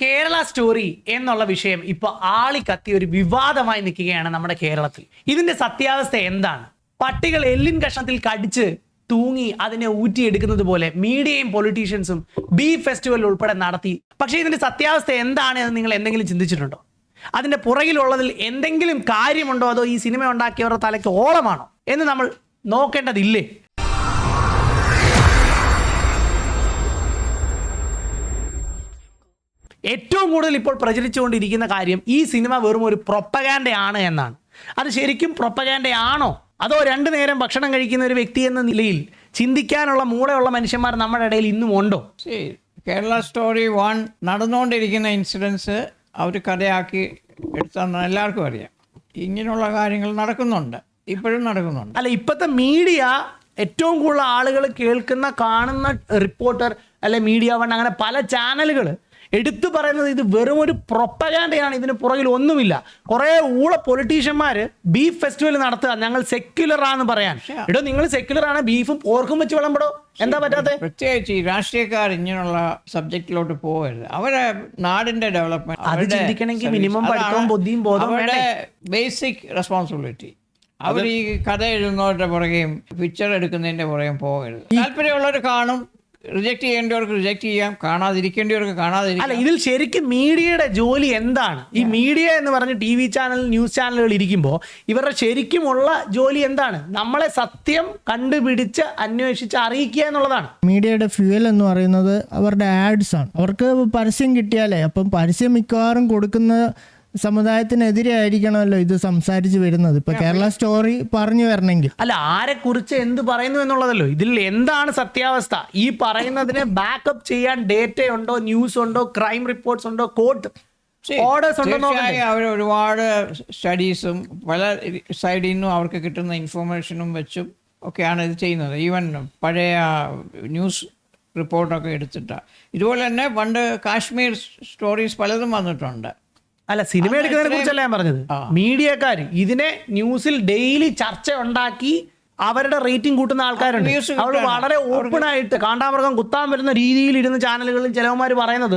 Kerala story എന്നുള്ള വിഷയം ഇപ്പോൾ ആളിക്കത്തി ഒരു വിവാദമായി നിൽക്കുകയാണ് നമ്മുടെ കേരളത്തിൽ. ഇതിന്റെ സത്യാവസ്ഥ എന്താണ്? പട്ടികൾ എല്ലിൻ കഷ്ണത്തിൽ കടിച്ച് തൂങ്ങി അതിനെ ഊറ്റിയെടുക്കുന്നത് പോലെ മീഡിയയും പൊളിറ്റീഷ്യൻസും ബീഫ് ഫെസ്റ്റിവൽ ഉൾപ്പെടെ നടത്തി. പക്ഷേ ഇതിന്റെ സത്യാവസ്ഥ എന്താണ് എന്ന് നിങ്ങൾ എന്തെങ്കിലും ചിന്തിച്ചിട്ടുണ്ടോ? അതിന്റെ പുറകിലുള്ളതിൽ എന്തെങ്കിലും കാര്യമുണ്ടോ, അതോ ഈ സിനിമ ഉണ്ടാക്കിയവരുടെ തലയ്ക്ക് ഓളമാണോ എന്ന് നമ്മൾ നോക്കേണ്ടതില്ലേ? ഏറ്റവും കൂടുതൽ ഇപ്പോൾ പ്രചരിച്ചുകൊണ്ടിരിക്കുന്ന കാര്യം ഈ സിനിമ വെറും ഒരു പ്രൊപ്പഗാൻഡയാണ് എന്നാണ്. അത് ശരിക്കും പ്രൊപ്പഗാൻഡയാണോ, അതോ രണ്ടു നേരം ഭക്ഷണം കഴിക്കുന്ന ഒരു വ്യക്തി എന്ന നിലയിൽ ചിന്തിക്കാനുള്ള മൂളയുള്ള മനുഷ്യന്മാർ നമ്മുടെ ഇടയിൽ ഇന്നും ഉണ്ടോ? കേരള സ്റ്റോറി 1 നടന്നുകൊണ്ടിരിക്കുന്ന ഇൻസിഡൻസ് അവർ കഥയാക്കി എടുത്താൽ എല്ലാവർക്കും അറിയാം. ഇങ്ങനെയുള്ള കാര്യങ്ങൾ നടക്കുന്നുണ്ട്, ഇപ്പോഴും നടക്കുന്നുണ്ട്. അല്ല, ഇപ്പോഴത്തെ മീഡിയ ഏറ്റവും കൂടുതൽ ആളുകൾ കേൾക്കുന്ന കാണുന്ന റിപ്പോർട്ടർ അല്ലെ മീഡിയ 1 അങ്ങനെ പല ചാനലുകൾ എടുത്തു പറയുന്നത് ഇത് വെറും ഒരു പ്രൊപ്പഗാൻഡയാണ്, ഇതിന് പുറകിൽ ഒന്നുമില്ല. കുറേ ഊള പൊളിറ്റീഷ്യന്മാർ ബീഫ് ഫെസ്റ്റിവൽ നടത്തുക, ഞങ്ങൾ സെക്യുലർ ആണെന്ന് പറയാൻ. എടോ, നിങ്ങൾ സെക്യുലർ ആണ്, ബീഫും പോർക്കും വെച്ച് വിളമ്പടോ, എന്താ പറ്റാത്ത? പ്രത്യേകിച്ച് ഈ രാഷ്ട്രീയക്കാർ ഇങ്ങനെയുള്ള സബ്ജക്റ്റിലോട്ട് പോകരുത്. അവരെ നാടിന്റെ ഡെവലപ്മെന്റ് അത് ചിന്തിക്കണമെങ്കിൽ മിനിമം പഠിത്തവും ബുദ്ധിയും ബോധവും അവരുടെ ബേസിക് റെസ്പോൺസിബിലിറ്റി. അവർ ഈ കഥ എഴുതുന്നവരുടെ പുറകെയും പിക്ചർ എടുക്കുന്നതിന്റെ പുറകെയും പോകരുത്. താല്പര്യമുള്ളവർ കാണും, റിജക്ട് ചെയ്യേണ്ടവർക്ക് റിജക്ട് ചെയ്യാം, കാണാതിരിക്കേണ്ടവർക്ക് കാണാതിരിക്കാം. അല്ല, ഇതിൽ ശരിക്കും മീഡിയയുടെ ജോലി എന്താണ്? ഈ മീഡിയ എന്ന് പറഞ്ഞ് TV ചാനൽ, ന്യൂസ് ചാനലുകൾ ഇരിക്കുമ്പോൾ ഇവരുടെ ശരിക്കുമുള്ള ജോലി എന്താണ്? നമ്മളെ സത്യം കണ്ടുപിടിച്ച് അന്വേഷിച്ച് അറിയിക്കുക എന്നുള്ളതാണ്. മീഡിയയുടെ ഫ്യൂവൽ എന്ന് പറയുന്നത് അവരുടെ ആഡ്സ് ആണ്. അവർക്ക് പരസ്യം കിട്ടിയാലേ, അപ്പം പരസ്യം മിക്കവാറും കൊടുക്കുന്ന സമുദായത്തിനെതിരെ ആയിരിക്കണമല്ലോ ഇത് സംസാരിച്ച് വരുന്നത്. ഇപ്പൊ കേരള സ്റ്റോറി പറഞ്ഞു വരണമെങ്കിൽ അല്ല, ആരെ കുറിച്ച് എന്ത് പറയുന്നു എന്നുള്ളതല്ലോ. ഇതിൽ എന്താണ് സത്യാവസ്ഥ? ഈ പറയുന്നതിനെ ബാക്കപ്പ് ചെയ്യാൻ ഡേറ്റ ഉണ്ടോ, ന്യൂസ് ഉണ്ടോ, ക്രൈം റിപ്പോർട്ട്സ് ഉണ്ടോ, കോർട്ട് ഓർഡേഴ്സ് ഉണ്ടോ? അവർ ഒരുപാട് സ്റ്റഡീസും പല സൈഡിൽ നിന്നും അവർക്ക് കിട്ടുന്ന ഇൻഫർമേഷനും വെച്ചും ഒക്കെയാണ് ഇത് ചെയ്യുന്നത്. ഈവൻ പഴയ ന്യൂസ് റിപ്പോർട്ടൊക്കെ എടുത്തിട്ടാണ്. ഇതുപോലെ തന്നെ പണ്ട് കാശ്മീർ സ്റ്റോറീസ് പലതും വന്നിട്ടുണ്ട്. അല്ല, സിനിമ എടുക്കുന്നതിനെ കുറിച്ചല്ല ഞാൻ പറഞ്ഞത്. മീഡിയക്കാർ ഇതിനെ ന്യൂസിൽ ഡെയിലി ചർച്ച ഉണ്ടാക്കി അവരുടെ റേറ്റിംഗ് കൂട്ടുന്ന ആൾക്കാരുണ്ട്. അവർ വളരെ ഓപ്പൺ ആയിട്ട് കാണ്ടാമൃഗം കുത്താൻ വരുന്ന രീതിയിൽ ഇരുന്ന് ചാനലുകളിൽ ചിലവന്മാർ പറയുന്നത്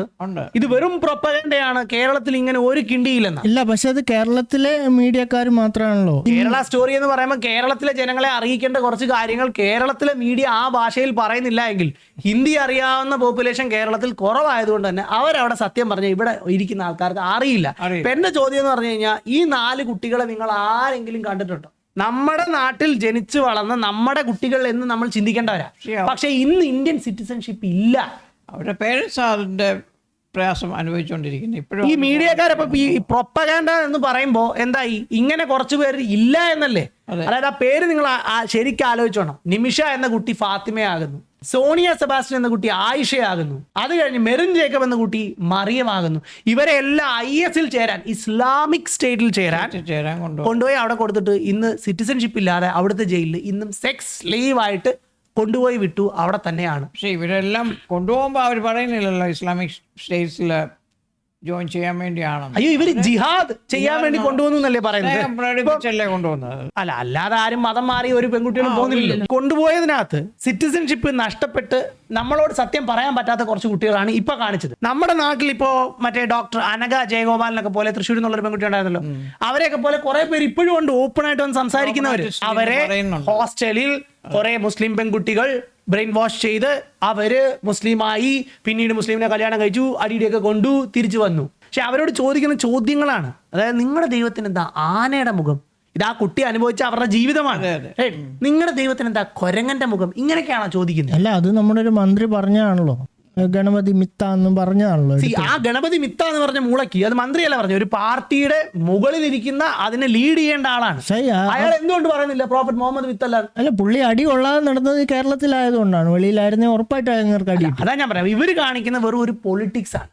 ഇത് വെറും പ്രൊപ്പഗൻഡയാണ്, കേരളത്തിൽ ഇങ്ങനെ ഒരു കിണ്ടിയില്ലെന്ന്. ഇല്ല, പക്ഷെ അത് കേരളത്തിലെ മീഡിയക്കാർ മാത്രമാണല്ലോ. കേരള സ്റ്റോറി എന്ന് പറയുമ്പോൾ കേരളത്തിലെ ജനങ്ങളെ അറിയിക്കേണ്ട കുറച്ച് കാര്യങ്ങൾ കേരളത്തിലെ മീഡിയ ആ ഭാഷയിൽ പറയുന്നില്ല എങ്കിൽ ഹിന്ദി അറിയാവുന്ന പോപ്പുലേഷൻ കേരളത്തിൽ കുറവായതുകൊണ്ട് തന്നെ അവരവിടെ സത്യം പറഞ്ഞ ഇവിടെ ഇരിക്കുന്ന ആൾക്കാർക്ക് അറിയില്ല. ഇപ്പൊ എന്റെ ചോദ്യം എന്ന് പറഞ്ഞു കഴിഞ്ഞാൽ, ഈ 4 കുട്ടികളെ നിങ്ങൾ ആരെങ്കിലും കണ്ടിട്ടുണ്ടോ? നമ്മുടെ നാട്ടിൽ ജനിച്ചു വളർന്ന നമ്മുടെ കുട്ടികൾ എന്ന് നമ്മൾ ചിന്തിക്കേണ്ടവരാ. പക്ഷെ ഇന്ന് ഇന്ത്യൻ സിറ്റിസൺഷിപ്പ് ഇല്ല. അവരുടെ പേരൻസ് അതിന്റെ പ്രയാസം അനുഭവിച്ചുകൊണ്ടിരിക്കുന്നു ഇപ്പോഴും. ഈ മീഡിയക്കാരപ്പോ ഈ പ്രൊപ്പഗാൻഡ എന്ന് പറയുമ്പോ എന്തായി, ഇങ്ങനെ കുറച്ചു പേര് ഇല്ല എന്നല്ലേ? അതായത് ആ പേര് നിങ്ങൾ ശരിക്കും ആലോചിച്ചോണം. നിമിഷ എന്ന കുട്ടി ഫാത്തിമയാകുന്നു, സോണിയ സെബാസ്റ്റ്യൻ എന്ന കുട്ടി ആയിഷയാകുന്നു, അത് കഴിഞ്ഞ് മെറിൻ ജേക്കബ് എന്ന കുട്ടി മറിയമാകുന്നു. ഇവരെ എല്ലാം IS ചേരാൻ, ഇസ്ലാമിക് സ്റ്റേറ്റിൽ ചേരാൻ കൊണ്ടുപോയി അവിടെ കൊടുത്തിട്ട് ഇന്ന് സിറ്റിസൺഷിപ്പ് ഇല്ലാതെ അവിടുത്തെ ജയിലിൽ ഇന്നും സെക്സ് സ്ലേവ് ആയിട്ട് കൊണ്ടുപോയി വിട്ടു. അവിടെ തന്നെയാണ്. പക്ഷെ ഇവരെല്ലാം കൊണ്ടുപോകുമ്പോൾ അവർ പറയുന്നില്ലല്ലോ ഇസ്ലാമിക് സ്റ്റേറ്റ്സിൽ ജോയിൻ ചെയ്യാൻ വേണ്ടിയാണ്. അയ്യോ, ഇവര് ജിഹാദ് ചെയ്യാൻ വേണ്ടി കൊണ്ടുപോകുന്നല്ലേ പറയുന്നത്? കൊണ്ടുപോകുന്നത് അല്ല, അല്ലാതെ ആരും മതം മാറി ഒരു പെൺകുട്ടികളും പോകുന്നില്ല. കൊണ്ടുപോയതിനകത്ത് സിറ്റിസൺഷിപ്പ് നഷ്ടപ്പെട്ട് നമ്മളോട് സത്യം പറയാൻ പറ്റാത്ത കുറച്ച് കുട്ടികളാണ് ഇപ്പൊ കാണിച്ചത്. നമ്മുടെ നാട്ടിൽ ഇപ്പോ മറ്റേ ഡോക്ടർ അനഘ ജയഗോപാലിനൊക്കെ പോലെ തൃശ്ശൂരിൽ നിന്നുള്ളൊരു പെൺകുട്ടി ഉണ്ടായിരുന്നല്ലോ, അവരെയൊക്കെ പോലെ കുറെ പേര് ഇപ്പോഴും ഉണ്ട് ഓപ്പൺ ആയിട്ട് വന്ന് സംസാരിക്കുന്നവര്. അവരെ ഹോസ്റ്റലിൽ കുറെ മുസ്ലിം പെൺകുട്ടികൾ ബ്രെയിൻ വാഷ് ചെയ്ത് അവര് മുസ്ലിമായി, പിന്നീട് മുസ്ലിമിനെ കല്യാണം കഴിച്ചു, അടിയിടിയൊക്കെ കൊണ്ടു തിരിച്ചു വന്നു. പക്ഷെ അവരോട് ചോദിക്കുന്ന ചോദ്യങ്ങളാണ്, അതായത് നിങ്ങളുടെ ദൈവത്തിന് എന്താ ആനയുടെ മുഖം? ഇത് ആ കുട്ടി അനുഭവിച്ച അവരുടെ ജീവിതമാണ്. നിങ്ങളുടെ ദൈവത്തിന് എന്താ കൊരങ്ങന്റെ മുഖം? ഇങ്ങനെയൊക്കെയാണോ ചോദിക്കുന്നത്? അല്ല, അത് നമ്മുടെ ഒരു മന്ത്രി പറഞ്ഞാണല്ലോ, ഗണപതി മിത്ത എന്നും പറഞ്ഞാണല്ലോ. ആ ഗണപതി മിത്ത എന്ന് പറഞ്ഞ മൂളക്കി അത് മന്ത്രിയല്ല പറഞ്ഞു, ഒരു പാർട്ടിയുടെ മുകളിൽ ഇരിക്കുന്ന അതിനെ ലീഡ് ചെയ്യേണ്ട ആളാണ്. അയാൾ എന്തുകൊണ്ട് പറയുന്നില്ല പ്രോഫറ്റ് മുഹമ്മദ് മിത്ത അല്ല? അല്ല, പുള്ളി അടി കൊള്ളാതെ നടന്നത് കേരളത്തിലായതുകൊണ്ടാണ്. വെളിയിലായിരുന്നെ ഉറപ്പായിട്ട് അടി. അതാ ഞാൻ പറയാം, ഇവര് കാണിക്കുന്ന വെറും ഒരു പൊളിറ്റിക്സ് ആണ്.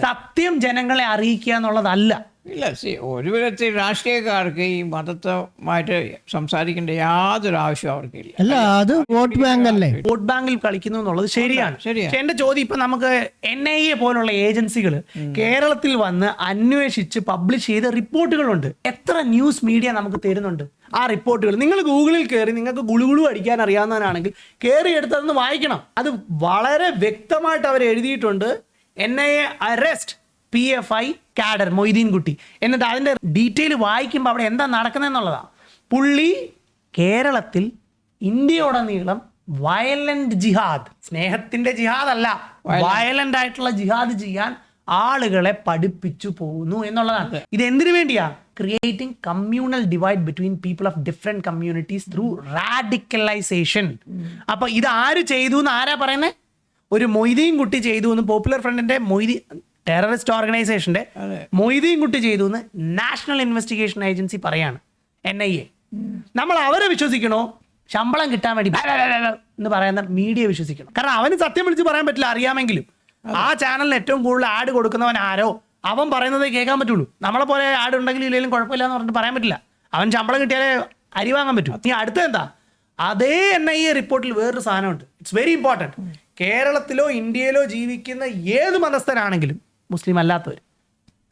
സത്യം ജനങ്ങളെ അറിയിക്കുക എന്നുള്ളതല്ല. ഇല്ല, ഒരു വിധത്തിൽ രാഷ്ട്രീയക്കാർക്ക് ഈ മതത്വമായിട്ട് സംസാരിക്കേണ്ട യാതൊരു ആവശ്യവും അവർക്കില്ല. അല്ല, അത് വോട്ട് ബാങ്ക് അല്ലേ, വോട്ട് ബാങ്കിൽ കളിക്കുന്നു എന്നുള്ളത് ശരിയാണ്. എന്റെ ചോദ്യം, ഇപ്പൊ നമുക്ക് NIA പോലുള്ള ഏജൻസികൾ കേരളത്തിൽ വന്ന് അന്വേഷിച്ച് പബ്ലിഷ് ചെയ്ത റിപ്പോർട്ടുകളുണ്ട്. എത്ര ന്യൂസ് മീഡിയ നമുക്ക് തരുന്നുണ്ട് ആ റിപ്പോർട്ടുകൾ? നിങ്ങൾ ഗൂഗിളിൽ കയറി, നിങ്ങൾക്ക് ഗുളുഗുളു അടിക്കാൻ അറിയാവുന്നവനാണെങ്കിൽ കയറി എടുത്തതെന്ന് വായിക്കണം. അത് വളരെ വ്യക്തമായിട്ട് അവർ എഴുതിയിട്ടുണ്ട്. NIA arrest PFI cadre Moideen കുട്ടി. എന്നിട്ട് അതിന്റെ ഡീറ്റെയിൽ വായിക്കുമ്പോൾ അവിടെ എന്താ നടക്കുന്നതെന്നുള്ളതാ. പുള്ളി കേരളത്തിൽ ഇന്ത്യയോടനീളം വയലന്റ് ജിഹാദ്, സ്നേഹത്തിന്റെ ജിഹാദ് അല്ല, വയലന്റ് ആയിട്ടുള്ള ജിഹാദ് ചെയ്യാൻ ആളുകളെ പഠിപ്പിച്ചു പോകുന്നു എന്നുള്ളതാണ്. ഇത് എന്തിനു വേണ്ടിയാ? Creating communal divide between people of different communities through radicalisation. അപ്പൊ ഇത് ആര് ചെയ്തു എന്ന് ആരാ പറയുന്നത്? ഒരു മൊയ്തീൻ കുട്ടി ചെയ്തു എന്ന് പോപ്പുലർ ഫ്രണ്ടിന്റെ ടെററിസ്റ്റ് ഓർഗനൈസേഷന്റെ മൊയ്തീൻ കുട്ടി ചെയ്തു എന്ന് നാഷണൽ ഇൻവെസ്റ്റിഗേഷൻ ഏജൻസി പറയാണ്, NIA. നമ്മൾ അവരെ വിശ്വസിക്കണോ? ശമ്പളം കിട്ടാൻ വേണ്ടി എന്ന് പറയുന്ന മീഡിയ വിശ്വസിക്കണം. കാരണം അവന് സത്യം വിളിച്ച് പറയാൻ പറ്റില്ല, അറിയാമെങ്കിലും. ആ ചാനലിന് ഏറ്റവും കൂടുതൽ ആഡ് കൊടുക്കുന്നവൻ ആരോ അവൻ പറയുന്നതേ കേൾക്കാൻ പറ്റുള്ളൂ. നമ്മളെ പോലെ ആഡ് ഉണ്ടെങ്കിലും ഇല്ലെങ്കിലും കുഴപ്പമില്ല എന്ന് പറഞ്ഞിട്ട് പറയാൻ പറ്റില്ല. അവൻ ശമ്പളം കിട്ടിയാലേ അരി വാങ്ങാൻ പറ്റൂ. ഇനി അടുത്ത എന്താ? അതേ NIA റിപ്പോർട്ടിൽ വേറൊരു സാധനമുണ്ട്. It's very important. കേരളത്തിലോ ഇന്ത്യയിലോ ജീവിക്കുന്ന ഏത് മതസ്ഥരാണെങ്കിലും മുസ്ലിം അല്ലാത്തവർ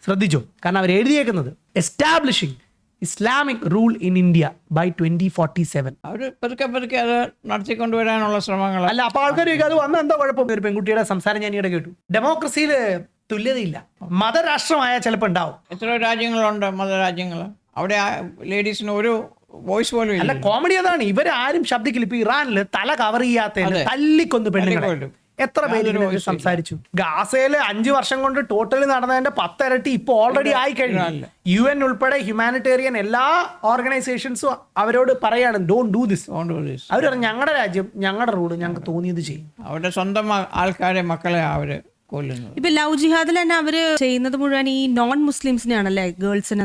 ശ്രദ്ധിച്ചോ. കാരണം അവർ എഴുതിയേക്കുന്നത് establishing Islamic rule in India by 2047. അവർ പതുക്കെ അത് നടത്തിക്കൊണ്ടുവരാനുള്ള ശ്രമങ്ങൾ. അല്ല, അപ്പൊ ആൾക്കാർ ചോദിക്കും അത് വന്ന എന്താ കുഴപ്പം? ഒരു പെൺകുട്ടിയുടെ സംസാരം ഞാൻ ഈയിടെ കേട്ടു. ഡെമോക്രസിയിൽ തുല്യതയില്ല. മതരാഷ്ട്രമായ ചിലപ്പോൾ ഉണ്ടാവും. എത്രയോ രാജ്യങ്ങളുണ്ട്, മതരാജ്യങ്ങൾ. അവിടെ ലേഡീസിന് ഒരു വോയിസ് പോലും ഇല്ല. അല്ല, കോമഡി അതാണ്. ഇവരാരും ശബ്ദിക്കില്ല. ഇപ്പൊ ഇറാനില് തല കവർ ചെയ്യാത്ത തല്ലിക്കൊന്ന് പെണ്ണുങ്ങൾ എത്ര പേര് സംസാരിച്ചു. ഗാസയില് 5 വർഷം കൊണ്ട് ടോട്ടലി നടന്നതിന്റെ 10 ഇരട്ടി ഇപ്പൊ ഓൾറെഡി ആയി കഴിഞ്ഞു. UN ഉൾപ്പെടെ ഹ്യൂമാനിറ്റേറിയൻ എല്ലാ ഓർഗനൈസേഷൻസും അവരോട് പറയാണ് ഡോണ്ട് ഡു ദിസ്. അവർ പറഞ്ഞു ഞങ്ങളുടെ രാജ്യം, ഞങ്ങളുടെ റൂള്, ഞങ്ങൾക്ക് തോന്നിയത് ചെയ്യും. അവരുടെ സ്വന്തം ആൾക്കാരെ, മക്കളെ അവര് കൊല്ലുന്നത്. ഇപ്പൊ ലവ് ജിഹാദിൽ തന്നെ അവര് ചെയ്യുന്നത് മുഴുവൻ ഈ നോൺ മുസ്ലിംസിനെയാണല്ലേ, ഗേൾസിനെ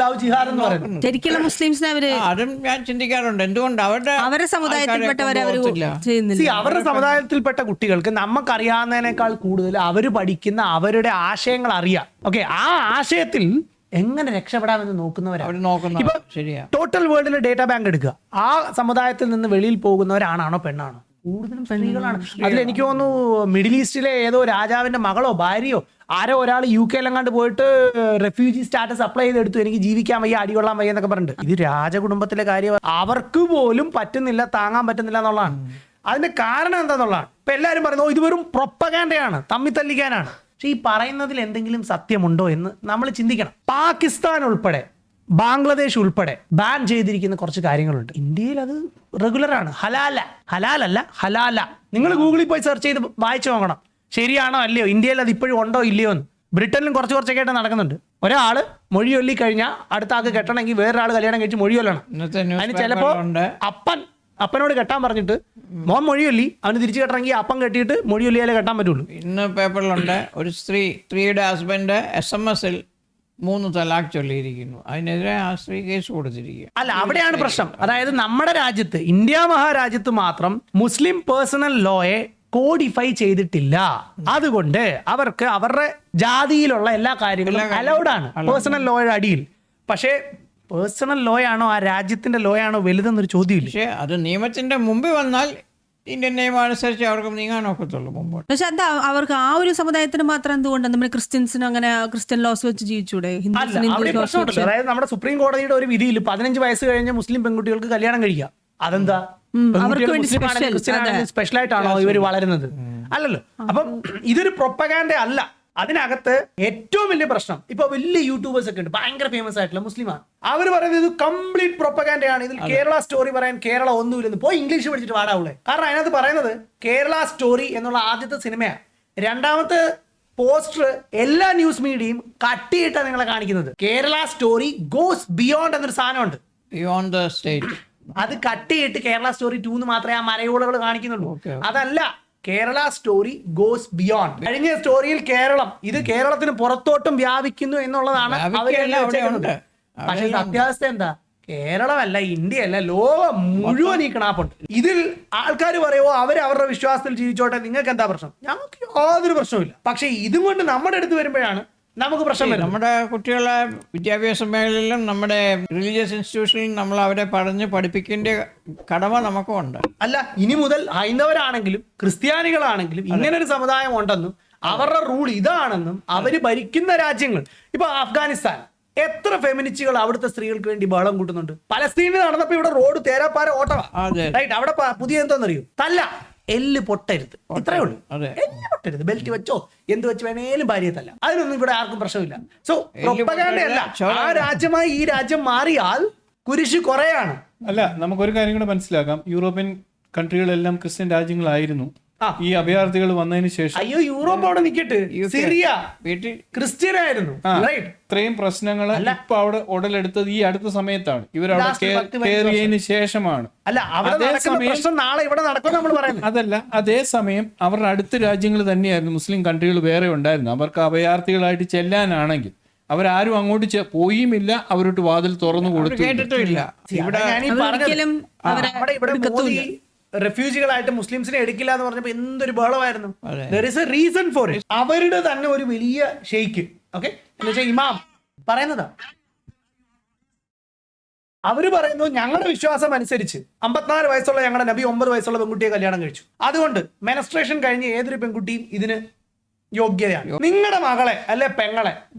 ലവ് ജിഹാദ് എന്ന് പറയുന്നത്. ശരിക്കുള്ള മുസ്ലിംസിനെ അവര്, അതും ഞാൻ ചിന്തിക്കാറുണ്ട്, എന്തുകൊണ്ട് അവരുടെ സമുദായത്തിൽപ്പെട്ടവരെ അവര് ചെയ്യുന്നില്ല. അവരുടെ സമുദായത്തിൽപ്പെട്ട കുട്ടികൾക്ക് നമുക്കറിയാവുന്നതിനേക്കാൾ കൂടുതൽ അവര് പഠിക്കുന്ന അവരുടെ ആശയങ്ങൾ അറിയാം. ഓക്കെ, ആ ആശയത്തിൽ എങ്ങനെ രക്ഷപ്പെടാമെന്ന് നോക്കുന്നവരാണ്. ടോട്ടൽ വേൾഡിലെ ഡേറ്റാ ബാങ്ക് എടുക്കുക. ആ സമുദായത്തിൽ നിന്ന് വെളിയിൽ പോകുന്നവരാണോ പെണ്ണാണോ? കൂടുതലും സ്ത്രീകളാണ്. അതിൽ എനിക്ക് തോന്നുന്നു മിഡിൽ ഈസ്റ്റിലെ ഏതോ രാജാവിന്റെ മകളോ ഭാര്യയോ ആരോ ഒരാൾ UK എങ്ങാണ്ട് പോയിട്ട് റെഫ്യൂജി സ്റ്റാറ്റസ് അപ്ലൈ ചെയ്തെടുത്തു, എനിക്ക് ജീവിക്കാൻ വയ്യ, അടികൊള്ളാൻ വയ്യ എന്നൊക്കെ പറഞ്ഞിട്ട്. ഇത് രാജകുടുംബത്തിലെ കാര്യം, അവർക്ക് പോലും പറ്റുന്നില്ല, താങ്ങാൻ പറ്റുന്നില്ല എന്നുള്ളതാണ്. അതിന്റെ കാരണം എന്താന്നുള്ളതാണ്. ഇപ്പൊ എല്ലാവരും പറയുന്നത് ഇത് വെറും പ്രൊപ്പഗാൻഡയാണ്, തമ്മി തല്ലിക്കാനാണ്. പക്ഷെ ഈ പറയുന്നതിൽ എന്തെങ്കിലും സത്യമുണ്ടോ എന്ന് നമ്മൾ ചിന്തിക്കണം. പാകിസ്ഥാൻ ഉൾപ്പെടെ ബാംഗ്ലാദേശ് ഉൾപ്പെടെ ബാൻ ചെയ്തിരിക്കുന്ന കുറച്ച് കാര്യങ്ങളുണ്ട്. ഇന്ത്യയിൽ അത് റെഗുലറാണ്. ഹലാലല്ല ഹലാല. നിങ്ങൾ ഗൂഗിളിൽ പോയി സെർച്ച് ചെയ്ത് വായിച്ചു നോക്കണം, ശരിയാണോ അല്ലയോ, ഇന്ത്യയിൽ അത് ഇപ്പോഴും ഉണ്ടോ ഇല്ലയോ എന്ന്. ബ്രിട്ടനിലും കുറച്ചൊക്കെ ആയിട്ട് നടക്കുന്നുണ്ട്. ഒരാള് മൊഴി ചൊല്ലി കഴിഞ്ഞാൽ അടുത്ത ആൾക്ക് കെട്ടണമെങ്കിൽ വേറൊരാൾ കല്യാണം കഴിച്ച് മൊഴി ചൊല്ലണം. അതിന് ചിലപ്പോ അപ്പനോട് കെട്ടാൻ പറഞ്ഞിട്ട് മോൻ മൊഴി ചൊല്ലി, അവന് തിരിച്ചു കെട്ടണമെങ്കിൽ അപ്പം കെട്ടിയിട്ട് മൊഴി ചൊല്ലിയാലേ കെട്ടാൻ പറ്റുള്ളൂ. ഇന്ന് പേപ്പറിലുണ്ട് ഒരു സ്ത്രീയുടെ ഹസ്ബൻഡ് SMS-ൽ 3 തലാഖ് ചൊല്ലിയിരിക്കുന്നു. അതിനെതിരെ ആ സ്ത്രീ കേസ് കൊടുത്തിരിക്കുക. അല്ല, അവിടെയാണ് പ്രശ്നം. അതായത് നമ്മുടെ രാജ്യത്ത്, ഇന്ത്യ മഹാരാജ്യത്ത് മാത്രം മുസ്ലിം പേഴ്സണൽ ലോയെ കോഡിഫൈ ചെയ്തിട്ടില്ല. അതുകൊണ്ട് അവർക്ക് അവരുടെ ജാതിയിലുള്ള എല്ലാ കാര്യങ്ങളും അലൗഡ് ആണ് പേഴ്സണൽ ലോയുടെ അടിയിൽ. പക്ഷേ പേഴ്സണൽ ലോയാണോ ആ രാജ്യത്തിന്റെ ലോയാണോ വലുതെന്നൊരു ചോദ്യമില്ല. പക്ഷേ അത് നിയമത്തിന്റെ മുമ്പിൽ വന്നാൽ ഇന്ത്യൻ നിയമം അനുസരിച്ച് അവർക്ക് നീങ്ങാൻ ഒക്കത്തുള്ളൂ മുമ്പോട്ട്. പക്ഷെ എന്താ അവർക്ക് ആ ഒരു സമുദായത്തിന് മാത്രം എന്തുകൊണ്ട് നമ്മുടെ ക്രിസ്ത്യൻസിന് അങ്ങനെ ക്രിസ്ത്യൻ ലോസ് വെച്ച് ജീവിച്ചൂടെ? അതായത് നമ്മുടെ സുപ്രീം കോടതിയുടെ ഒരു വിധിയിൽ 15 വയസ്സ് കഴിഞ്ഞ മുസ്ലിം പെൺകുട്ടികൾക്ക് കല്യാണം കഴിക്കാം. അതെന്താ? സ്പെഷ്യൽ ആയിട്ടാണോ ഇവർ വളരുന്നത്? അല്ലല്ലോ. അപ്പം ഇതൊരു പ്രൊപ്പഗാൻഡ അല്ല. അതിനകത്ത് ഏറ്റവും വലിയ പ്രശ്നം, ഇപ്പൊ വലിയ യൂട്യൂബേഴ്സ് ഒക്കെ ഉണ്ട്, ഭയങ്കര ഫേമസ് ആയിട്ടുള്ള മുസ്ലിമാണ്. അവർ പറയുന്നത് ഇത് കംപ്ലീറ്റ് പ്രൊപ്പഗാൻഡയാണ്. ഇതിൽ കേരള സ്റ്റോറി പറയാൻ കേരള ഒന്നുമില്ലെന്ന്. പോയി ഇംഗ്ലീഷ് പഠിച്ചിട്ട് പാടാവുള്ളേ. കാരണം അതിനകത്ത് പറയുന്നത് കേരള സ്റ്റോറി എന്നുള്ള ആദ്യത്തെ സിനിമയാണ്. രണ്ടാമത്തെ പോസ്റ്റർ എല്ലാ ന്യൂസ് മീഡിയയും കട്ടിയിട്ടാണ് നിങ്ങളെ കാണിക്കുന്നത്. കേരള സ്റ്റോറി ഗോസ് ബിയോണ്ട് എന്നൊരു സാധനമുണ്ട്, ബിയോണ്ട് ദ സ്റ്റേറ്റ്. അത് കട്ടിയിട്ട് കേരള സ്റ്റോറി 2 എന്ന് മാത്രമേ ആ മലയോളകൾ കാണിക്കുന്നുള്ളൂ. അതല്ല, കേരള സ്റ്റോറി ഗോസ് ബിയോണ്ട്. കഴിഞ്ഞ സ്റ്റോറിയിൽ കേരളം, ഇത് കേരളത്തിന് പുറത്തോട്ടും വ്യാപിക്കുന്നു എന്നുള്ളതാണ്. പക്ഷെ അത്യാവസ്ഥ എന്താ? കേരളമല്ല, ഇന്ത്യയല്ല, ലോകം മുഴുവൻ ഈ കിണാപ്പുണ്ട്. ഇതിൽ ആൾക്കാർ പറയുമോ അവരവരുടെ വിശ്വാസത്തിൽ ജീവിച്ചോട്ടെ, നിങ്ങൾക്ക് എന്താ പ്രശ്നം? ഞങ്ങൾക്ക് യാതൊരു പ്രശ്നമില്ല. പക്ഷെ ഇതും കൊണ്ട് നമ്മുടെ അടുത്ത് വരുമ്പോഴാണ് നമുക്ക് പ്രശ്നം വരും. നമ്മുടെ കുട്ടികളെ വിദ്യാഭ്യാസ മേഖലയിലും നമ്മുടെ റിലീജിയസ് ഇൻസ്റ്റിറ്റ്യൂഷനിലും നമ്മൾ അവരെ പഠിപ്പിക്കേണ്ട കടമ നമുക്കും ഉണ്ട്. അല്ല, ഇനി മുതൽ ഹൈന്ദവരാണെങ്കിലും ക്രിസ്ത്യാനികളാണെങ്കിലും ഇങ്ങനൊരു സമുദായം ഉണ്ടെന്നും അവരുടെ റൂൾ ഇതാണെന്നും അവര് ഭരിക്കുന്ന രാജ്യങ്ങൾ, ഇപ്പൊ അഫ്ഗാനിസ്ഥാൻ, എത്ര ഫെമിനിസ്റ്റുകൾ അവിടുത്തെ സ്ത്രീകൾക്ക് വേണ്ടി ബഹളം കൂട്ടുന്നുണ്ട്. പലസ്തീനിൽ നടന്നപ്പോ ഇവിടെ റോഡ് തേരാപ്പാര ഓട്ടമാണ്. റൈറ്റ്, അവിടെ പുതിയ എന്താണെന്നറിയോ? തല്ല. എല്ല് പൊട്ടരുത്, ഇത്രയേ ഉള്ളൂ. അതെ. എല്ല് പൊട്ടരുത്, ബെൽറ്റ് വെച്ചോ എന്ത് വെച്ച് വേണേലും ഭാര്യത്തല്ല, അതിനൊന്നും ഇവിടെ ആർക്കും പ്രശ്നമില്ല. സോ പ്രൊപ്പഗാൻഡയല്ല, ആ രാജ്യമായി ഈ രാജ്യം മാറിയാൽ കുരിശ് കുറയാണ്. അല്ല, നമുക്കൊരു കാര്യം കൂടെ മനസ്സിലാക്കാം. യൂറോപ്യൻ കൺട്രികളെല്ലാം ക്രിസ്ത്യൻ രാജ്യങ്ങളായിരുന്നു. ഈ അഭയാർത്ഥികൾ വന്നതിന് ശേഷം അയ്യോ യൂറോപ്പ് അവിടെ നിൽക്കട്ടെ, സിറിയ വീട്ടിൽ ക്രിസ്ത്യൻ ആയിരുന്നു. ഇത്രയും പ്രശ്നങ്ങൾ ഇപ്പൊ അവിടെ ഉടലെടുത്തത് ഈ അടുത്ത സമയത്താണ്. ഇവരവിടെ കയറിയതിന് ശേഷമാണ്. അല്ല, അവിടെ നടക്കുന്ന പ്രശ്നം നാളെ ഇവിടെ നടക്കും നമ്മൾ പറയുന്നത്. അതല്ല, അതേസമയം അവരുടെ അടുത്ത രാജ്യങ്ങൾ തന്നെയായിരുന്നു, മുസ്ലിം കൺട്രികൾ വേറെ ഉണ്ടായിരുന്നു. അവർക്ക് അഭയാർത്ഥികളായിട്ട് ചെല്ലാനാണെങ്കിൽ അവരാരും അങ്ങോട്ട് പോയുമില്ല, അവരോട്ട് വാതിൽ തുറന്നു കൊടുത്തു കേട്ടിട്ടില്ല. ഇവിടെ ഒരിക്കലും അവരെ മോദി റെഫ്യൂജികളായിട്ട് മുസ്ലിംസിനെ എടുക്കില്ല എന്ന് പറഞ്ഞപ്പോ എന്തൊരു ബഹളമായിരുന്നു. There is a reason for it. അവരുടെ തന്നെ ഒരു വലിയ ഷെയ്ക്ക്, ഓക്കെ, എന്ന് വെച്ചാൽ ഇമാം പറയുന്നതാ. അവര് പറയുന്നു ഞങ്ങളുടെ വിശ്വാസം അനുസരിച്ച് 54 വയസ്സുള്ള ഞങ്ങളുടെ നബി 9 വയസ്സുള്ള പെൺകുട്ടിയെ കല്യാണം കഴിച്ചു. അതുകൊണ്ട് മെനസ്ട്രേഷൻ കഴിഞ്ഞ് ഏതൊരു പെൺകുട്ടിയും ഇതിന് യോഗ്യതയാണ്. നിങ്ങളുടെ മകളെ അല്ലെ പെങ്ങളെ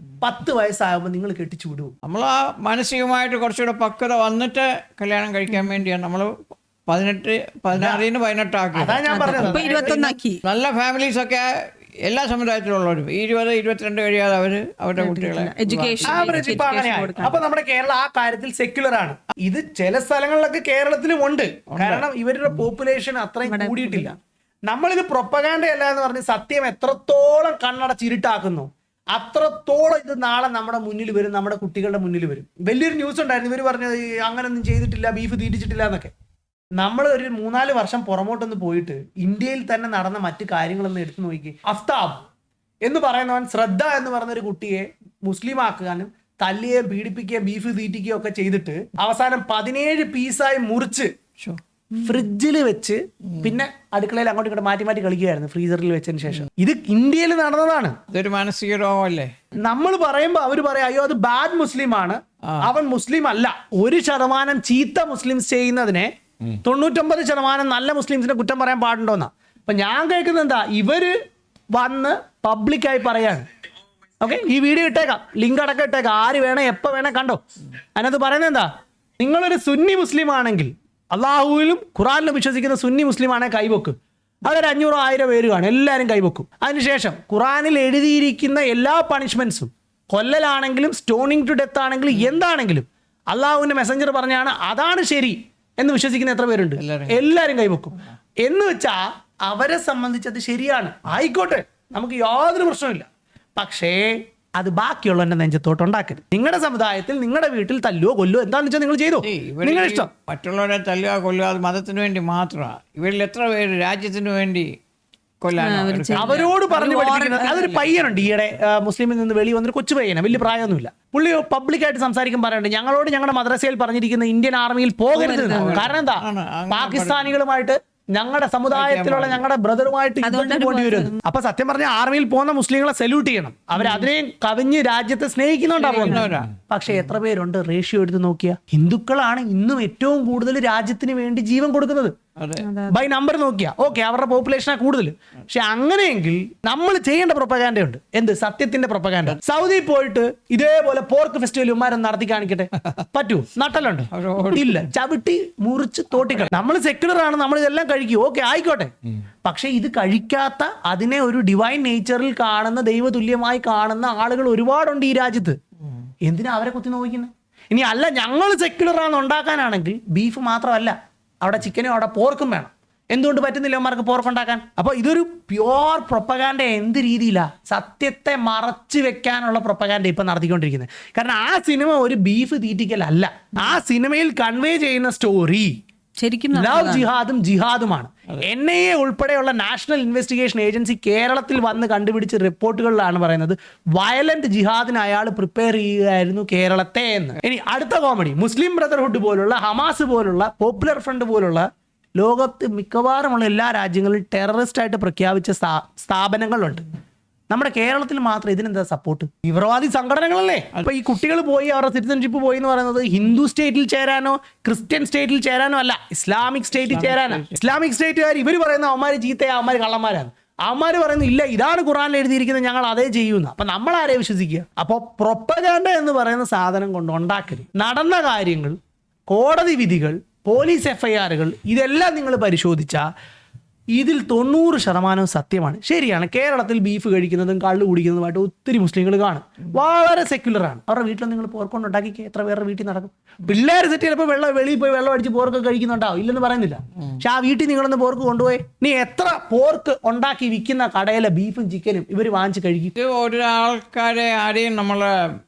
10 വയസ്സാകുമ്പോൾ നിങ്ങൾ കെട്ടിച്ചു വിടുവോ? നമ്മൾ ആ മാനസികമായിട്ട് കുറച്ചുകൂടെ പക്വത വന്നിട്ട് കല്യാണം കഴിക്കാൻ വേണ്ടിയാണ് നമ്മൾ 16 ആക്കി. അതാ ഞാൻ പറഞ്ഞത്. 21 നല്ല ഫാമിലീസ് ഒക്കെ എല്ലാ സമുദായത്തിലുള്ളവരും 20-22 കഴിയാതെ അവരുടെ കുട്ടികളെ എഡ്യൂക്കേഷൻ. അപ്പൊ നമ്മുടെ കേരളം ആ കാര്യത്തിൽ സെക്യുലർ ആണ്. ഇത് ചില സ്ഥലങ്ങളിലൊക്കെ കേരളത്തിലും ഉണ്ട്. കാരണം ഇവരുടെ പോപ്പുലേഷൻ അത്രയും കൂടിയിട്ടില്ല. നമ്മളിത് പ്രൊപ്പഗാൻഡ അല്ല എന്ന് പറഞ്ഞ് സത്യം എത്രത്തോളം കണ്ണടച്ചിരുട്ടാക്കുന്നു അത്രത്തോളം ഇത് നാളെ നമ്മുടെ മുന്നിൽ വരും, നമ്മുടെ കുട്ടികളുടെ മുന്നിൽ വരും. വലിയൊരു ന്യൂസ് ഉണ്ടായിരുന്നു, ഇവർ പറഞ്ഞത് അങ്ങനൊന്നും ചെയ്തിട്ടില്ല, ബീഫ് തീറ്റിച്ചിട്ടില്ല എന്നൊക്കെ. നമ്മൾ ഒരു 3-4 വർഷം പുറമോട്ടൊന്ന് പോയിട്ട് ഇന്ത്യയിൽ തന്നെ നടന്ന മറ്റു കാര്യങ്ങളൊന്നും എടുത്തു നോക്കി. അഫ്താബ് എന്ന് പറയുന്നവൻ ശ്രദ്ധ എന്ന് പറയുന്ന ഒരു കുട്ടിയെ മുസ്ലിം ആക്കാനും തല്ലുകയും പീഡിപ്പിക്കുകയും ബീഫ് തീറ്റിക്കുകയും ഒക്കെ ചെയ്തിട്ട് അവസാനം 17 പീസായി മുറിച്ച് ഫ്രിഡ്ജിൽ വെച്ച് പിന്നെ അടുക്കളയിൽ അങ്ങോട്ടും ഇങ്ങോട്ട് മാറ്റി മാറ്റി കളിക്കുകയായിരുന്നു ഫ്രീസറിൽ വെച്ചതിന് ശേഷം. ഇത് ഇന്ത്യയിൽ നടന്നതാണ്. ഇതൊരു മാനസിക രോഗമല്ലേ? നമ്മൾ പറയുമ്പോ അവര് പറയാം അയ്യോ അത് ബാഡ് മുസ്ലിം ആണ്, അവൻ മുസ്ലിം അല്ല. 1% ചീത്ത മുസ്ലിംസ് ചെയ്യുന്നതിനെ 99% നല്ല മുസ്ലിംസിനെ കുറ്റം പറയാൻ പാടുണ്ടോന്നാ. അപ്പൊ ഞാൻ കേൾക്കുന്നത് എന്താ, ഇവര് വന്ന് പബ്ലിക്കായി പറയാണ്. ഓക്കെ, ഈ വീഡിയോ ഇട്ടേക്കാം, ലിങ്ക് അടക്കം ഇട്ടേക്കാം, ആര് വേണേ എപ്പോൾ വേണേ കണ്ടോ. അതിനകത്ത് പറയുന്നത് എന്താ, നിങ്ങളൊരു സുന്നി മുസ്ലിം ആണെങ്കിൽ, അള്ളാഹുവിലും ഖുറാനിലും വിശ്വസിക്കുന്ന സുന്നി മുസ്ലിം ആണെങ്കിൽ കൈവെക്കും. അതൊരു 500-1000 പേര് കാണും, എല്ലാവരും കൈവെക്കും. അതിനുശേഷം ഖുറാനിൽ എഴുതിയിരിക്കുന്ന എല്ലാ പണിഷ്മെന്റ്സും, കൊല്ലലാണെങ്കിലും സ്റ്റോണിങ് ടു ഡെത്ത് ആണെങ്കിലും എന്താണെങ്കിലും അള്ളാഹുവിന്റെ മെസ്സഞ്ചർ പറഞ്ഞാണ് അതാണ് ശരി എന്ന് വിശ്വസിക്കുന്ന എത്ര പേരുണ്ട്? എല്ലാവരും കൈവെക്കും. എന്ന് വെച്ചാൽ അവരെ സംബന്ധിച്ചത് ശരിയാണ്, ആയിക്കോട്ടെ, നമുക്ക് യാതൊരു പ്രശ്നമില്ല. പക്ഷേ അത് ബാക്കിയുള്ളവന്റെ നെഞ്ചത്തോട്ട് ഉണ്ടാക്കരുത്. നിങ്ങളുടെ സമുദായത്തിൽ നിങ്ങളുടെ വീട്ടിൽ തല്ലുവോ കൊല്ലുവോ എന്താണെന്ന് വെച്ചാൽ നിങ്ങൾ ചെയ്തോ, നിങ്ങളുടെ ഇഷ്ടം. മറ്റുള്ളവരെ തല്ലുക കൊല്ലുക അത് മതത്തിന് വേണ്ടി മാത്രമാണ്. ഇവരിൽ എത്ര പേര് രാജ്യത്തിന് വേണ്ടി അവരോട് പറഞ്ഞു പഠിപ്പിക്കുന്നത്. അതൊരു പയ്യനുണ്ട് ഈയിടെ മുസ്ലിമിൽ നിന്ന് വെളി വന്നൊരു കൊച്ചു പയ്യന, വലിയ പ്രായമൊന്നുമില്ല. പുള്ളി പബ്ലിക്കായിട്ട് സംസാരിക്കാൻ പറയുന്നുണ്ട് ഞങ്ങളോട് ഞങ്ങളുടെ മദ്രസയിൽ പറഞ്ഞിരിക്കുന്ന ഇന്ത്യൻ ആർമിയിൽ പോകരുത്. കാരണം എന്താ, പാകിസ്ഥാനികളുമായിട്ട് ഞങ്ങളുടെ സമുദായത്തിലുള്ള ഞങ്ങളുടെ ബ്രദറുമായിട്ട് പോകേണ്ടി വരും. അപ്പൊ സത്യം പറഞ്ഞ ആർമിയിൽ പോകുന്ന മുസ്ലിങ്ങളെ സല്യൂട്ട് ചെയ്യണം. അവർ അതിനെയും കവിഞ്ഞ് രാജ്യത്തെ സ്നേഹിക്കുന്നുണ്ടാ പോകുന്നവരാ. പക്ഷെ എത്ര പേരുണ്ട് റേഷ്യോ എടുത്ത് നോക്കിയാ? ഹിന്ദുക്കളാണ് ഇന്നും ഏറ്റവും കൂടുതൽ രാജ്യത്തിന് വേണ്ടി ജീവൻ കൊടുക്കുന്നത്. ബൈ നമ്പർ നോക്കിയാ ഓക്കെ, അവരുടെ പോപ്പുലേഷനാണ് കൂടുതൽ. പക്ഷെ അങ്ങനെയെങ്കിൽ നമ്മൾ ചെയ്യേണ്ട പ്രൊപ്പഗാൻഡ ഉണ്ട്. എന്ത്? സത്യത്തിന്റെ പ്രൊപ്പഗാൻഡ. സൗദി പോയിട്ട് ഇതേപോലെ പോർക്ക് ഫെസ്റ്റിവൽ ഉമ്മാരെ നടത്തി കാണിക്കട്ടെ, പറ്റൂ? നട്ടലുണ്ട് ഇല്ല, ചവിട്ടി മുറിച്ച് തോട്ടിക്കള. നമ്മൾ സെക്യുലർ ആണ്, നമ്മൾ ഇതെല്ലാം കഴിക്കും, ഓക്കെ ആയിക്കോട്ടെ. പക്ഷെ ഇത് കഴിക്കാത്ത, അതിനെ ഒരു ഡിവൈൻ നേച്ചറിൽ കാണുന്ന, ദൈവതുല്യമായി കാണുന്ന ആളുകൾ ഒരുപാടുണ്ട് ഈ രാജ്യത്ത്. എന്തിനാ അവരെ കുത്തി നോക്കുന്നത്? ഇനി അല്ല ഞങ്ങൾ സെക്യുലർ ആണെന്ന് ഉണ്ടാക്കാനാണെങ്കിൽ ബീഫ് മാത്രമല്ല, അവിടെ ചിക്കനും അവിടെ പോർക്കും വേണം. എന്തുകൊണ്ട് പറ്റുന്നില്ല അവന്മാർക്ക് പോർക്ക് ഉണ്ടാക്കാൻ? അപ്പോൾ ഇതൊരു പ്യുവർ പ്രൊപ്പഗാൻഡ. എന്ത് രീതിയിലാ സത്യത്തെ മറച്ചു വെക്കാനുള്ള പ്രൊപ്പഗാൻഡ ഇപ്പൊ നടത്തിക്കൊണ്ടിരിക്കുന്നത്. കാരണം ആ സിനിമ ഒരു ബീഫ് തീറ്റിക്കലല്ല, ആ സിനിമയിൽ കൺവേ ചെയ്യുന്ന സ്റ്റോറി ശരിക്കും ലവ് ജിഹാദും ജിഹാദുമാണ്. NIA ഉൾപ്പെടെയുള്ള നാഷണൽ ഇൻവെസ്റ്റിഗേഷൻ ഏജൻസി കേരളത്തിൽ വന്ന് കണ്ടുപിടിച്ച റിപ്പോർട്ടുകളിലാണ് പറയുന്നത് വയലന്റ് ജിഹാദിന് അയാൾ പ്രിപ്പയർ ചെയ്യുകയായിരുന്നു കേരളത്തെ എന്ന്. ഇനി അടുത്ത കോമഡി, മുസ്ലിം ബ്രദർഹുഡ് പോലുള്ള, ഹമാസ് പോലുള്ള, പോപ്പുലർ ഫ്രണ്ട് പോലുള്ള ലോകത്ത് മിക്കവാറുമുള്ള എല്ലാ രാജ്യങ്ങളിലും ടെററിസ്റ്റ് ആയിട്ട് പ്രഖ്യാപിച്ച സ്ഥാപനങ്ങളുണ്ട്. നമ്മുടെ കേരളത്തിൽ മാത്രം ഇതിനെന്താ സപ്പോർട്ട്? തീവ്രവാദി സംഘടനകളല്ലേ. അപ്പൊ ഈ കുട്ടികൾ പോയി അവരുടെ സിറ്റിസൺഷിപ്പ് പോയി എന്ന് പറയുന്നത് ഹിന്ദു സ്റ്റേറ്റിൽ ചേരാനോ ക്രിസ്ത്യൻ സ്റ്റേറ്റിൽ ചേരാനോ അല്ല, ഇസ്ലാമിക് സ്റ്റേറ്റിൽ ചേരാനാണ്. ഇസ്ലാമിക് സ്റ്റേറ്റുകാർ ഇവർ പറയുന്ന അവന്മാര് ചീത്തയാ, അവന്മാര് കള്ളന്മാരാണ്. അവന്മാര് പറയുന്നു ഇല്ല ഇതാണ് ഖുറാനിൽ എഴുതിയിരിക്കുന്നത്, ഞങ്ങൾ അതേ ചെയ്യുന്ന. അപ്പൊ നമ്മൾ ആരെ വിശ്വസിക്കുക? അപ്പോൾ പ്രൊപ്പഗാൻഡ എന്ന് പറയുന്ന സാധനം കൊണ്ട് ഉണ്ടാക്കരുത്. നടന്ന കാര്യങ്ങൾ, കോടതി വിധികൾ, പോലീസ് FIRകൾ ഇതെല്ലാം നിങ്ങൾ പരിശോധിച്ചാൽ ഇതിൽ 90% സത്യമാണ്. ശരിയാണ്, കേരളത്തിൽ ബീഫ് കഴിക്കുന്നതും കള്ളു കുടിക്കുന്നതുമായിട്ട് ഒത്തിരി മുസ്ലിങ്ങൾ കാണും. വളരെ സെക്യുലറാണ്. അവരുടെ വീട്ടിൽ നിങ്ങൾ പോർക്കൊണ്ട് ഉണ്ടാക്കി എത്ര പേരുടെ വീട്ടിൽ നടക്കും? പിള്ളേർ സെറ്റ് ചിലപ്പോൾ വെളിയിൽ പോയി വെള്ളം അടിച്ച് പോർക്ക് കഴിക്കുന്നുണ്ടാവും, ഇല്ലെന്ന് പറയുന്നില്ല. പക്ഷെ ആ വീട്ടിൽ നിങ്ങളൊന്ന് പോർക്ക് കൊണ്ടുപോയി നീ എത്ര പോർക്ക് ഉണ്ടാക്കി വിൽക്കുന്ന കടയിലെ ബീഫും ചിക്കനും ഇവർ വാങ്ങിച്ച് കഴിക്കും? ഇത് ഒരാൾക്കാരെ ആരെയും നമ്മൾ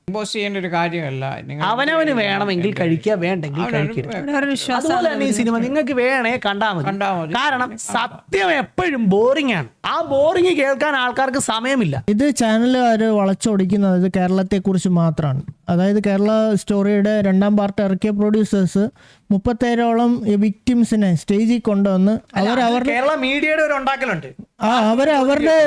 ഇമ്പോസ് ചെയ്യേണ്ട ഒരു കാര്യമല്ല. അവനവന് വേണമെങ്കിൽ കഴിക്കുക, വേണ്ടെങ്കിൽ കഴിക്കരുത്. അവരവരുടെ വിശ്വാസം അതുപോലെ തന്നെ ഈ സിനിമ നിങ്ങൾക്ക് വേണേ കണ്ടാൽ മതി. കാരണം സത്യം എപ്പോഴും ബോറിംഗ് ആണ്. ആ ബോറിംഗ് കേൾക്കാൻ ആൾക്കാർക്ക് സമയമില്ല. ഇത് ചാനലുകാർ വളച്ചൊടിക്കുന്നത് ഇത് കേരളത്തെക്കുറിച്ച് മാത്രമാണ്. അതായത് കേരള സ്റ്റോറിയുടെ 2ാം പാർട്ട് ഇറക്കിയ പ്രൊഡ്യൂസേഴ്സ് 37ഓളം വിക്ടിംസിനെ സ്റ്റേജിൽ കൊണ്ടുവന്ന് കേരള മീഡിയയുടെ ഒരു ഉണ്ടാക്കലുണ്ട്. അവരുടെ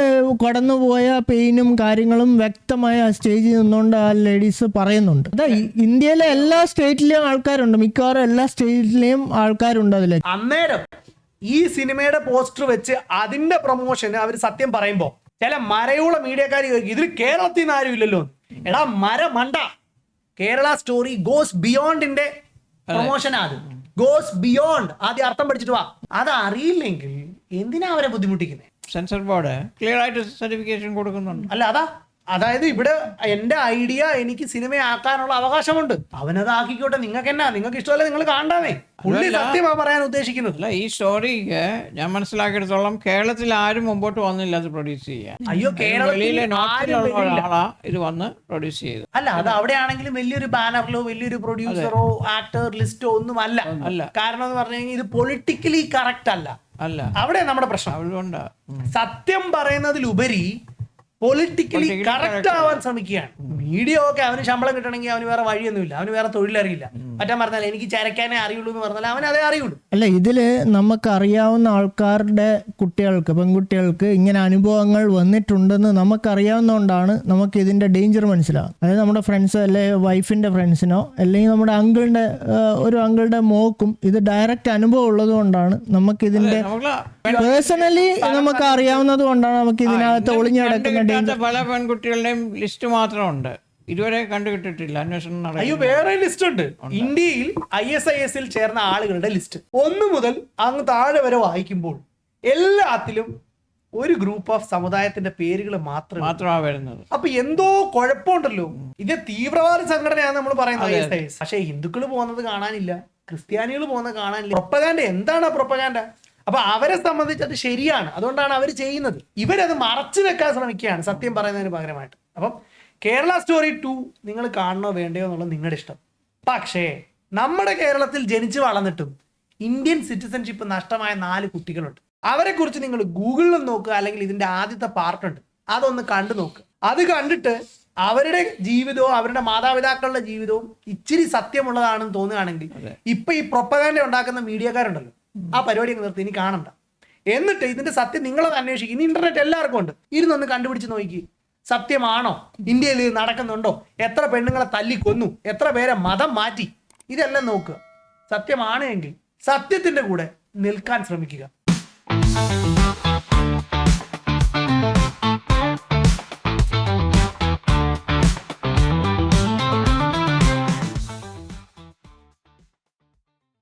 കടന്നുപോയ പെയിനും കാര്യങ്ങളും വ്യക്തമായ ആ സ്റ്റേജിൽ നിന്നുകൊണ്ട് ആ ലേഡീസ് പറയുന്നുണ്ട്. അതാ ഇന്ത്യയിലെ എല്ലാ സ്റ്റേറ്റിലെയും ആൾക്കാരുണ്ട്, മിക്കവാറും എല്ലാ സ്റ്റേറ്റിലെയും ആൾക്കാരുണ്ട് അതിൽ. അന്നേരം ഈ സിനിമയുടെ പോസ്റ്റർ വെച്ച് അതിന്റെ പ്രൊമോഷന് അവർ സത്യം പറയുമ്പോ ചില മരയുള്ള മീഡിയക്കാർ ഇതിൽ കേരളത്തിൽ നിന്ന് ആരും ഇല്ലല്ലോ. എടാ മണ്ട, കേരള സ്റ്റോറി ഗോസ് ബിയോണ്ടിന്റെ പ്രൊമോഷൻ ആണ്. ഗോസ് ബിയോണ്ട് ആദ്യം അർത്ഥം പഠിച്ചിട്ട് വാ. അത് അറിയില്ലെങ്കിൽ എന്തിനാ അവരെ ബുദ്ധിമുട്ടിക്കുന്നത്? സെൻസർ ബോർഡ് ക്ലിയർ ആയിട്ട് സർട്ടിഫിക്കേഷൻ കൊടുക്കുന്നുണ്ട്. അല്ല അതായത് ഇവിടെ എന്റെ ഐഡിയ എനിക്ക് സിനിമയാക്കാനുള്ള അവകാശമുണ്ട്. അവനത് ആക്കിക്കോട്ടെ, നിങ്ങൾക്ക് ഇഷ്ടമല്ല, നിങ്ങൾ കാണാമേ. പുള്ളി സത്യമാണ് പറയാൻ ഉദ്ദേശിക്കുന്നത്. അല്ല, ഈ സ്റ്റോറിക്ക് ഞാൻ മനസ്സിലാക്കിയെടുത്തോളം കേരളത്തിൽ ആരും മുമ്പോട്ട് വന്നില്ല അത് പ്രൊഡ്യൂസ് ചെയ്യാൻ. അയ്യോ, വെളിയിലെ നോർത്തിലുള്ള ഒരാളാ ഇത് വന്ന് പ്രൊഡ്യൂസ് ചെയ്തത്. അല്ല, അത് അവിടെയാണെങ്കിലും വലിയൊരു ബാനറിലോ വലിയൊരു പ്രൊഡ്യൂസറോ ആക്ടർ ലിസ്റ്റോ ഒന്നും അല്ല. കാരണം എന്ന് പറഞ്ഞു കഴിഞ്ഞാൽ ഇത് പൊളിറ്റിക്കലി കറക്റ്റ് അല്ല. അവിടെ നമ്മുടെ പ്രശ്നം. അതുകൊണ്ടാ സത്യം പറയുന്നതിലുപരി പൊളിറ്റിക്കലി കറക്റ്റ് ആവാൻ ശ്രമിക്കുകയാണ്. മീഡിയ ഒക്കെ അവന് ശമ്പളം കിട്ടണമെങ്കിൽ അവന് വേറെ വഴിയൊന്നുമില്ല, അവന് വേറെ തൊഴിലറിയില്ല. മറ്റാൻ പറഞ്ഞാൽ എനിക്ക് ചരക്കാനേ അറിയുള്ളൂ എന്ന് പറഞ്ഞാൽ അവൻ അതേ അറിയുള്ളൂ. അല്ല, ഇതില് നമുക്കറിയാവുന്ന ആൾക്കാരുടെ പെൺകുട്ടികൾക്ക് ഇങ്ങനെ അനുഭവങ്ങൾ വന്നിട്ടുണ്ടെന്ന് നമുക്കറിയാവുന്നതുകൊണ്ടാണ് നമുക്ക് ഇതിന്റെ ഡേഞ്ചർ മനസ്സിലാവും. അതായത് നമ്മുടെ ഫ്രണ്ട്സ് അല്ലെ വൈഫിന്റെ ഫ്രണ്ട്സിനോ അല്ലെങ്കിൽ നമ്മുടെ ഒരു അങ്കിളുടെ മോക്കും ഇത് ഡയറക്റ്റ് അനുഭവം ഉള്ളത് കൊണ്ടാണ് നമുക്ക് ഇതിന്റെ പേഴ്സണലി നമുക്ക് അറിയാവുന്നത് കൊണ്ടാണ് നമുക്ക് ഇതിനകത്ത് ഒളിഞ്ഞടക്കുന്ന പല പെൺകുട്ടികളുടെയും ലിസ്റ്റ് മാത്രമുണ്ട്, ഇതുവരെ കണ്ടുകിട്ടിട്ടില്ല. അന്വേഷണം അയ്യോ, വേറെ ലിസ്റ്റ് ഉണ്ട്. ഇന്ത്യയിൽ ISIS ചേർന്ന ആളുകളുടെ ലിസ്റ്റ് 1 മുതൽ അങ്ങ് താഴെ വരെ വായിക്കുമ്പോൾ എല്ലാത്തിലും ഒരു ഗ്രൂപ്പ് ഓഫ് സമുദായത്തിന്റെ പേരുകൾ മാത്രമാണ് വരുന്നത്. അപ്പൊ എന്തോ കുഴപ്പമുണ്ടല്ലോ. ഇത് തീവ്രവാദ സംഘടനയാണ് നമ്മൾ പറയുന്നത് ISIS. പക്ഷെ ഹിന്ദുക്കൾ പോകുന്നത് കാണാനില്ല, ക്രിസ്ത്യാനികൾ പോകുന്നത് കാണാനില്ല. പ്രൊപ്പഗാൻഡ എന്താണ് ആ പ്രൊപ്പഗാൻഡ? അപ്പൊ അവരെ സംബന്ധിച്ച് അത് ശരിയാണ്, അതുകൊണ്ടാണ് അവർ ചെയ്യുന്നത്. ഇവരത് മറച്ചു വെക്കാൻ ശ്രമിക്കുകയാണ് സത്യം പറയുന്നതിന് പകരമായിട്ട്. അപ്പം കേരള സ്റ്റോറി 2 നിങ്ങൾ കാണണോ വേണ്ടയോ എന്നുള്ളത് നിങ്ങളുടെ ഇഷ്ടം. പക്ഷേ നമ്മുടെ കേരളത്തിൽ ജനിച്ചു വളർന്നിട്ടും ഇന്ത്യൻ സിറ്റിസൺഷിപ്പ് നഷ്ടമായ 4 കുട്ടികളുണ്ട്. അവരെ കുറിച്ച് നിങ്ങൾ ഗൂഗിളിൽ നോക്കുക, അല്ലെങ്കിൽ ഇതിന്റെ ആദ്യത്തെ പാർട്ടുണ്ട്, അതൊന്ന് കണ്ടു നോക്കുക. അത് കണ്ടിട്ട് അവരുടെ ജീവിതവും അവരുടെ മാതാപിതാക്കളുടെ ജീവിതവും ഇച്ചിരി സത്യമുള്ളതാണെന്ന് തോന്നുകയാണെങ്കിൽ ഇപ്പൊ ഈ പ്രൊപ്പഗാൻഡ ഉണ്ടാക്കുന്ന മീഡിയക്കാരുണ്ടല്ലോ, ആ പരിപാടി നിർത്തി, ഇനി കാണണ്ട. എന്നിട്ട് ഇതിന്റെ സത്യം നിങ്ങളത് അന്വേഷിക്കും. ഇനി ഇന്റർനെറ്റ് എല്ലാവർക്കും ഉണ്ട്, ഇരുന്നൊന്ന് കണ്ടുപിടിച്ച് നോക്കി സത്യമാണോ, ഇന്ത്യയിൽ ഇത് നടക്കുന്നുണ്ടോ, എത്ര പെണ്ണുങ്ങളെ തല്ലിക്കൊന്നു, എത്ര പേരെ മതം മാറ്റി, ഇതെല്ലാം നോക്കുക. സത്യമാണ് എങ്കിൽ സത്യത്തിന്റെ കൂടെ നിൽക്കാൻ ശ്രമിക്കുക.